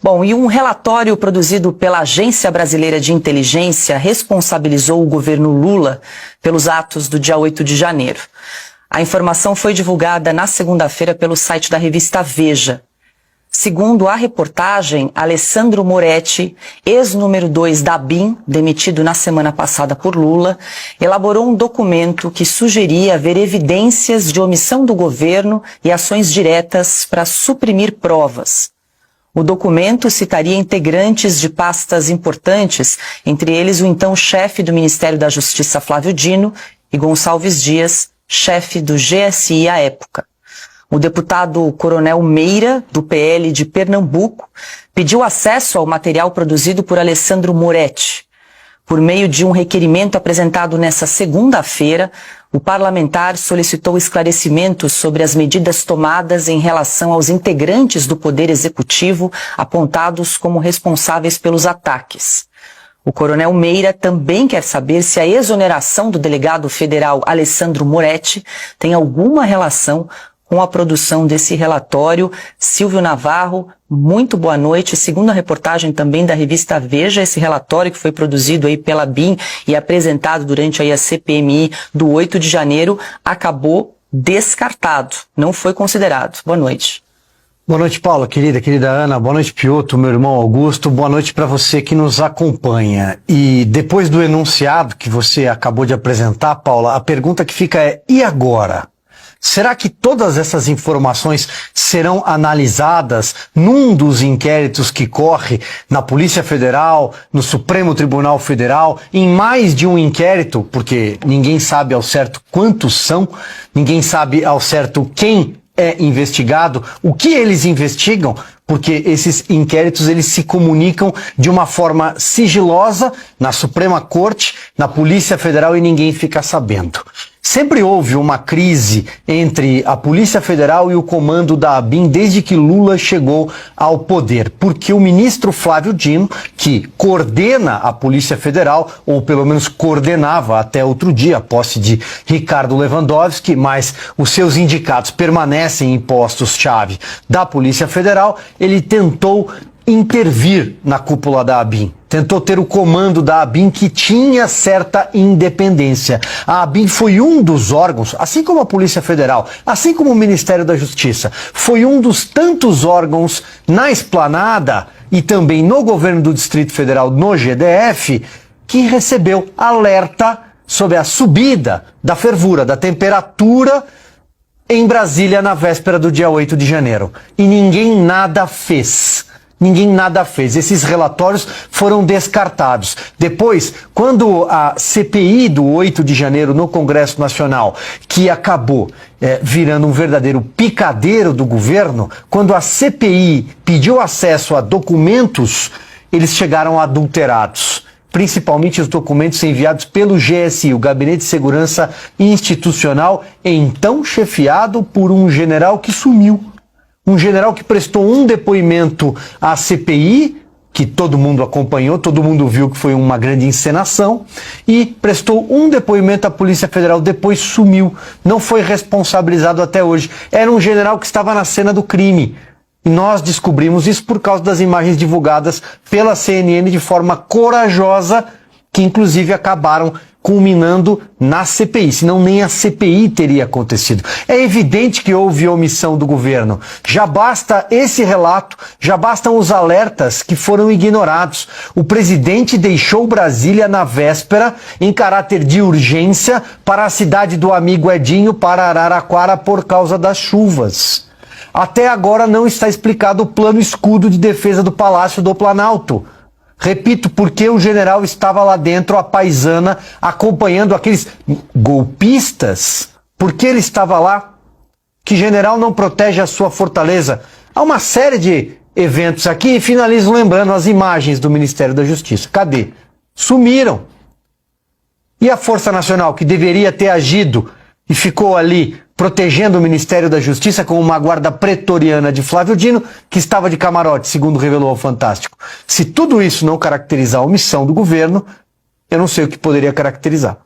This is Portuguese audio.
Bom, e um relatório produzido pela Agência Brasileira de Inteligência responsabilizou o governo Lula pelos atos do dia 8 de janeiro. A informação foi divulgada na segunda-feira pelo site da revista Veja. Segundo a reportagem, Alessandro Moretti, ex-número 2 da ABIN, demitido na semana passada por Lula, elaborou um documento que sugeria haver evidências de omissão do governo e ações diretas para suprimir provas. O documento citaria integrantes de pastas importantes, entre eles o então chefe do Ministério da Justiça, Flávio Dino, e Gonçalves Dias, chefe do GSI à época. O deputado Coronel Meira, do PL de Pernambuco, pediu acesso ao material produzido por Alessandro Moretti. Por meio de um requerimento apresentado nesta segunda-feira, o parlamentar solicitou esclarecimentos sobre as medidas tomadas em relação aos integrantes do Poder Executivo apontados como responsáveis pelos ataques. O coronel Meira também quer saber se a exoneração do delegado federal Alessandro Moretti tem alguma relação com a produção desse relatório. Silvio Navarro, muito boa noite. Segundo a reportagem também da revista Veja, esse relatório que foi produzido aí pela ABIN e apresentado durante aí a CPMI do 8 de janeiro acabou descartado, não foi considerado. Boa noite. Boa noite, Paula, querida Ana, boa noite, Piotr, meu irmão Augusto, boa noite para você que nos acompanha. E depois do enunciado que você acabou de apresentar, Paula, a pergunta que fica é: e agora? Será que todas essas informações serão analisadas num dos inquéritos que corre na Polícia Federal, no Supremo Tribunal Federal, em mais de um inquérito? Porque ninguém sabe ao certo quantos são, ninguém sabe ao certo quem é investigado, o que eles investigam, porque esses inquéritos eles se comunicam de uma forma sigilosa na Suprema Corte, na Polícia Federal, e ninguém fica sabendo. Sempre houve uma crise entre a Polícia Federal e o comando da ABIN desde que Lula chegou ao poder, porque o ministro Flávio Dino, que coordena a Polícia Federal, ou pelo menos coordenava até outro dia, a posse de Ricardo Lewandowski, mas os seus indicados permanecem em postos-chave da Polícia Federal, ele tentou intervir na cúpula da ABIN. Tentou ter o comando da ABIN, que tinha certa independência. A ABIN foi um dos órgãos, assim como a Polícia Federal, assim como o Ministério da Justiça, foi um dos tantos órgãos na esplanada e também no governo do Distrito Federal, no GDF, que recebeu alerta sobre a subida da fervura, da temperatura em Brasília na véspera do dia 8 de janeiro. E ninguém nada fez. Ninguém nada fez. Esses relatórios foram descartados. Depois, quando a CPI do 8 de janeiro no Congresso Nacional, que acabou virando um verdadeiro picadeiro do governo, quando a CPI pediu acesso a documentos, eles chegaram adulterados. Principalmente os documentos enviados pelo GSI, o Gabinete de Segurança Institucional, então chefiado por um general que sumiu. Um general que prestou um depoimento à CPI, que todo mundo acompanhou, todo mundo viu que foi uma grande encenação, e prestou um depoimento à Polícia Federal, depois sumiu, não foi responsabilizado até hoje. Era um general que estava na cena do crime. E nós descobrimos isso por causa das imagens divulgadas pela CNN de forma corajosa, que inclusive acabaram culminando na CPI, senão nem a CPI teria acontecido. É evidente que houve omissão do governo. Já basta esse relato, já bastam os alertas que foram ignorados. O presidente deixou Brasília na véspera, em caráter de urgência, para a cidade do amigo Edinho, para Araraquara, por causa das chuvas. Até agora não está explicado o plano escudo de defesa do Palácio do Planalto. Repito, porque o general estava lá dentro, a paisana, acompanhando aqueles golpistas. Por que ele estava lá? Que general não protege a sua fortaleza? Há uma série de eventos aqui e finalizo lembrando as imagens do Ministério da Justiça. Cadê? Sumiram. E a Força Nacional, que deveria ter agido e ficou ali protegendo o Ministério da Justiça com uma guarda pretoriana de Flávio Dino, que estava de camarote, segundo revelou ao Fantástico. Se tudo isso não caracterizar a omissão do governo, eu não sei o que poderia caracterizar.